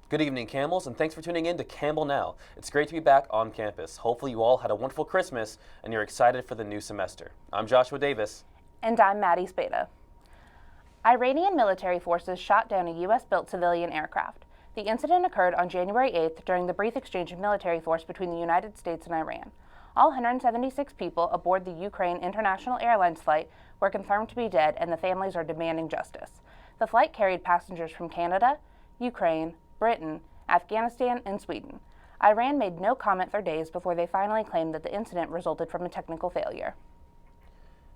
Good evening, Campbells, and thanks for tuning in to Campbell Now. It's great to be back on campus. Hopefully you all had a wonderful Christmas and you're excited for the new semester. I'm Joshua Davis. And I'm Madi, Spada. Iranian military forces shot down a U.S.-built civilian aircraft. The incident occurred on January 8th during the brief exchange of military force between the United States and Iran. All 176 people aboard the Ukraine International Airlines flight were confirmed to be dead, and the families are demanding justice. The flight carried passengers from Canada, Ukraine, Britain, Afghanistan, and Sweden. Iran made no comment for days before they finally claimed that the incident resulted from a technical failure.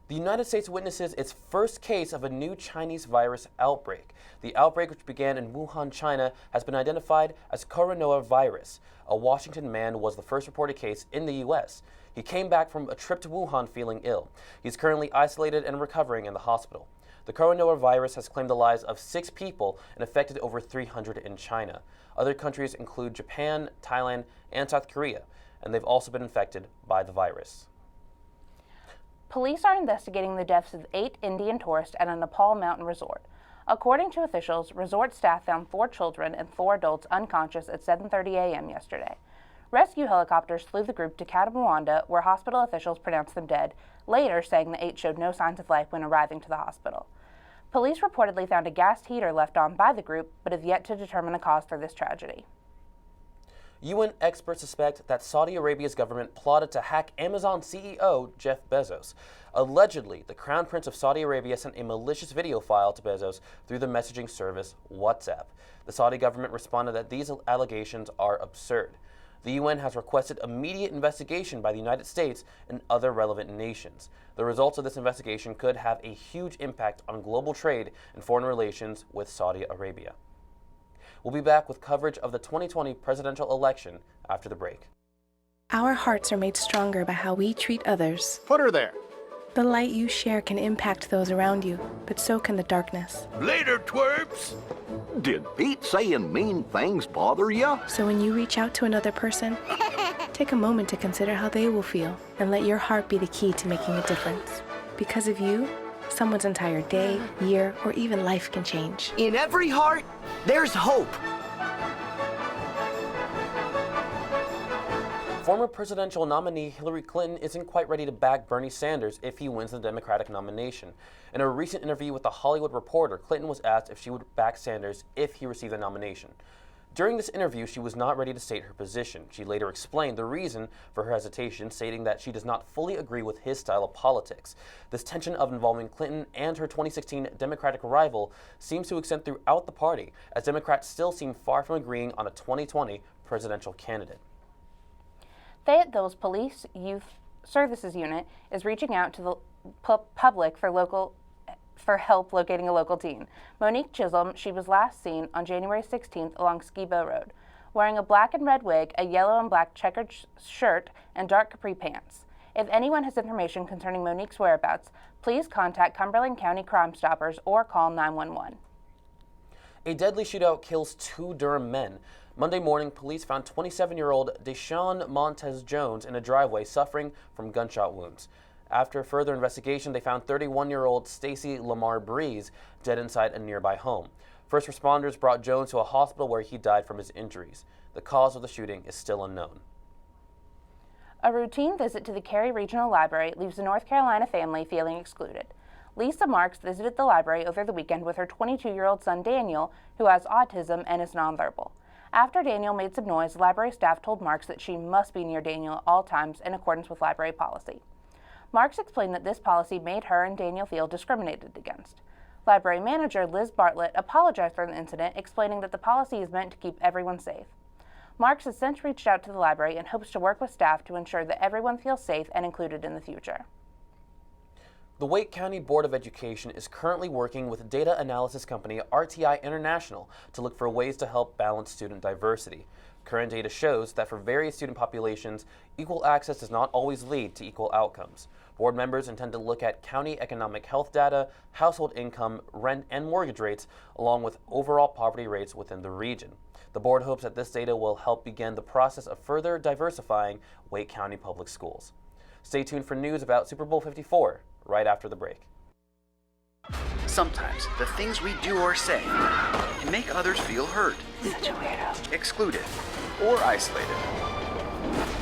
The United States witnesses its first case of a new Chinese virus outbreak. The outbreak, which began in Wuhan, China, has been identified as coronavirus. A Washington man was the first reported case in the U.S. He came back from a trip to Wuhan feeling ill. He's currently isolated and recovering in the hospital. The coronavirus has claimed the lives of 6 people and affected over 300 in China. Other countries include Japan, Thailand, and South Korea, and they've also been infected by the virus. Police are investigating the deaths of 8 Indian tourists at a Nepal mountain resort. According to officials, resort staff found 4 children and 4 adults unconscious at 7:30 a.m. yesterday. Rescue helicopters flew the group to Kathmandu, where hospital officials pronounced them dead, later saying the 8 showed no signs of life when arriving to the hospital. Police reportedly found a gas heater left on by the group, but have yet to determine a cause for this tragedy. UN experts suspect that Saudi Arabia's government plotted to hack Amazon CEO Jeff Bezos. Allegedly, the Crown Prince of Saudi Arabia sent a malicious video file to Bezos through the messaging service WhatsApp. The Saudi government responded that these allegations are absurd. The UN has requested immediate investigation by the United States and other relevant nations. The results of this investigation could have a huge impact on global trade and foreign relations with Saudi Arabia. We'll be back with coverage of the 2020 presidential election after the break. Our hearts are made stronger by how we treat others. Put her there. The light you share can impact those around you, but so can the darkness. Later, twerps. Did Pete saying mean things bother you? So when you reach out to another person, take a moment to consider how they will feel and let your heart be the key to making a difference. Because of you, someone's entire day, year, or even life can change. In every heart, there's hope. Former presidential nominee Hillary Clinton isn't quite ready to back Bernie Sanders if he wins the Democratic nomination. In a recent interview with The Hollywood Reporter, Clinton was asked if she would back Sanders if he received the nomination. During this interview, she was not ready to state her position. She later explained the reason for her hesitation, stating that she does not fully agree with his style of politics. This tension of involving Clinton and her 2016 Democratic rival seems to extend throughout the party, as Democrats still seem far from agreeing on a 2020 presidential candidate. Fayetteville's Police Youth Services Unit is reaching out to the public for help locating a local teen. Monique Chisholm, she was last seen on January 16th along Ski Bow Road, wearing a black and red wig, a yellow and black checkered shirt, and dark capri pants. If anyone has information concerning Monique's whereabouts, please contact Cumberland County Crime Stoppers or call 911. A deadly shootout kills 2 Durham men. Monday morning, police found 27-year-old Deshaun Montez Jones in a driveway suffering from gunshot wounds. After further investigation, they found 31-year-old Stacy Lamar Breeze dead inside a nearby home. First responders brought Jones to a hospital where he died from his injuries. The cause of the shooting is still unknown. A routine visit to the Cary Regional Library leaves a North Carolina family feeling excluded. Lisa Marks visited the library over the weekend with her 22-year-old son Daniel, who has autism and is nonverbal. After Daniel made some noise, library staff told Marks that she must be near Daniel at all times in accordance with library policy. Marks explained that this policy made her and Daniel feel discriminated against. Library manager Liz Bartlett apologized for the incident, explaining that the policy is meant to keep everyone safe. Marks has since reached out to the library and hopes to work with staff to ensure that everyone feels safe and included in the future. The Wake County Board of Education is currently working with data analysis company RTI International to look for ways to help balance student diversity. Current data shows that for various student populations, equal access does not always lead to equal outcomes. Board members intend to look at county economic health data, household income, rent, and mortgage rates, along with overall poverty rates within the region. The board hopes that this data will help begin the process of further diversifying Wake County public schools. Stay tuned for news about Super Bowl 54 right after the break. Sometimes the things we do or say can make others feel hurt, excluded, or isolated.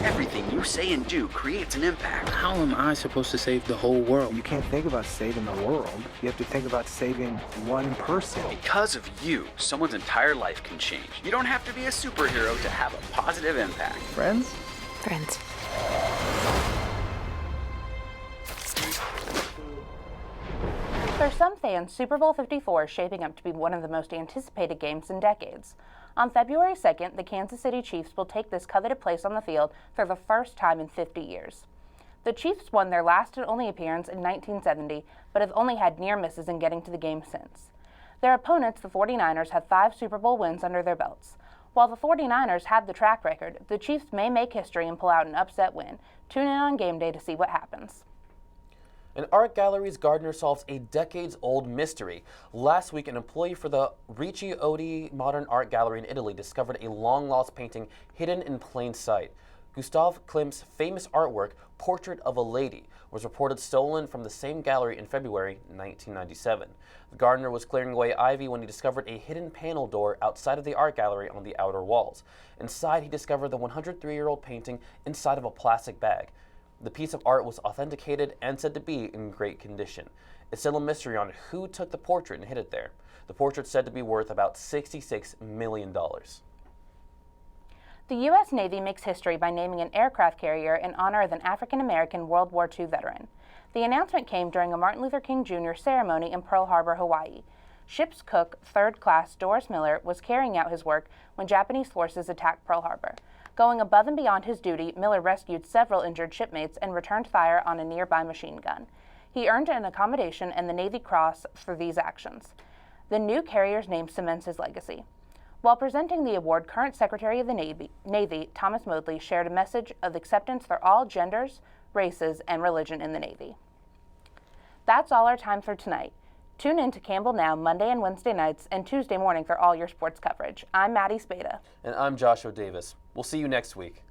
Everything you say and do creates an impact. How am I supposed to save the whole world? You can't think about saving the world. You have to think about saving one person. Because of you, someone's entire life can change. You don't have to be a superhero to have a positive impact. Friends? Friends. For some fans, Super Bowl 54 is shaping up to be one of the most anticipated games in decades. On February 2nd, the Kansas City Chiefs will take this coveted place on the field for the first time in 50 years. The Chiefs won their last and only appearance in 1970, but have only had near misses in getting to the game since. Their opponents, the 49ers, have 5 Super Bowl wins under their belts. While the 49ers have the track record, the Chiefs may make history and pull out an upset win. Tune in on game day to see what happens. An art gallery's gardener solves a decades-old mystery. Last week, an employee for the Ricci Odi Modern Art Gallery in Italy discovered a long-lost painting hidden in plain sight. Gustav Klimt's famous artwork, Portrait of a Lady, was reported stolen from the same gallery in February 1997. The gardener was clearing away ivy when he discovered a hidden panel door outside of the art gallery on the outer walls. Inside, he discovered the 103-year-old painting inside of a plastic bag. The piece of art was authenticated and said to be in great condition. It's still a mystery on who took the portrait and hid it there. The portrait's said to be worth about $66 million. The U.S. Navy makes history by naming an aircraft carrier in honor of an African-American World War II veteran. The announcement came during a Martin Luther King Jr. ceremony in Pearl Harbor, Hawaii. Ship's cook, 3rd Class Doris Miller, was carrying out his work when Japanese forces attacked Pearl Harbor. Going above and beyond his duty, Miller rescued several injured shipmates and returned fire on a nearby machine gun. He earned an accommodation and the Navy Cross for these actions. The new carrier's name cements his legacy. While presenting the award, current Secretary of the Navy Thomas Modly shared a message of acceptance for all genders, races, and religion in the Navy. That's all our time for tonight. Tune in to Campbell Now Monday and Wednesday nights and Tuesday morning for all your sports coverage. I'm Madi Spada. And I'm Joshua Davis. We'll see you next week.